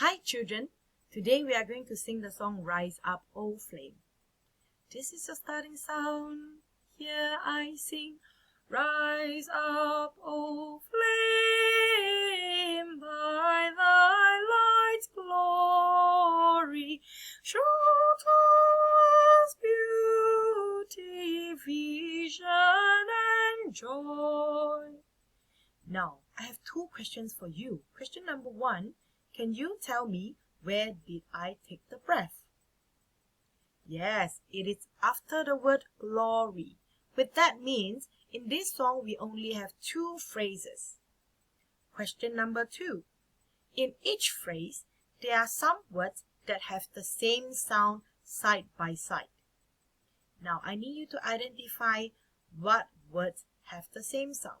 Hi children, today we are going to sing the song Rise Up, O Flame. This is the starting sound, here I sing. Rise up, O flame, by thy light's glory, show to us beauty, vision and joy. Now, I have two questions for you. Question number 1, can you tell me where did I take the breath? Yes, it is after the word glory. What that means, in this song we only have 2 phrases. Question number 2, in each phrase, there are some words that have the same sound side by side. Now, I need you to identify what words have the same sound.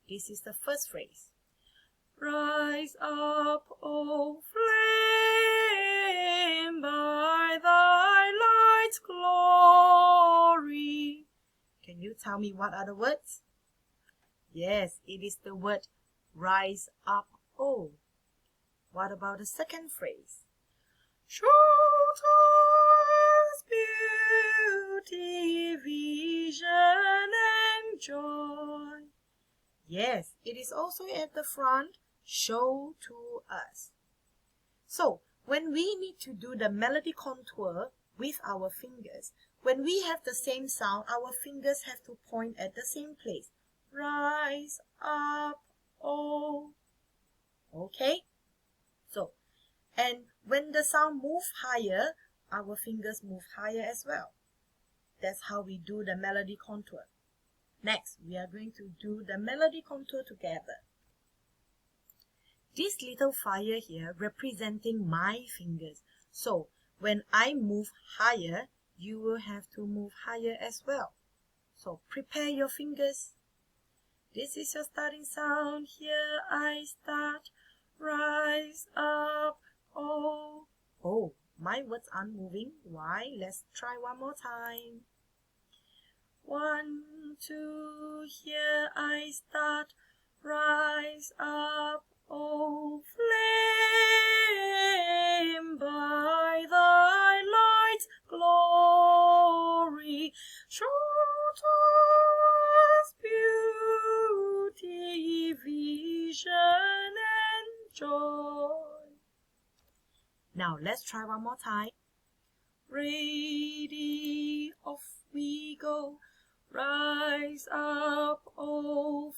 This is the first phrase. Rise up, O flame, by thy light's glory. Can you tell me what are the words? Yes, it is the word rise up, O. What about the second phrase? Show us beauty, vision and joy. Yes, it is also at the front, show to us. So, when we need to do the melody contour with our fingers, when we have the same sound, our fingers have to point at the same place. Rise up, oh. Okay? So, and when the sound moves higher, our fingers move higher as well. That's how we do the melody contour. Next, we are going to do the melody contour together. This little fire here representing my fingers. So, when I move higher, you will have to move higher as well. So, prepare your fingers. This is your starting sound. Here I start. Rise up, oh. Oh, my words aren't moving. Why? Let's try one more time. 1, 2, here I start. Rise up, O flame, by thy light's glory, show to us beauty, vision and joy. Now let's try one more time. Ready, off we go. Rise up, O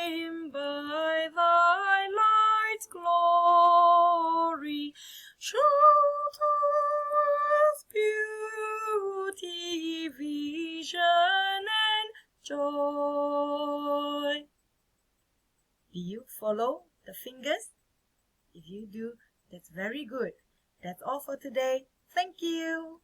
flame, by thy light's glory, show to us beauty, vision and joy. Do you follow the fingers? If you do, that's very good. That's all for today. Thank you.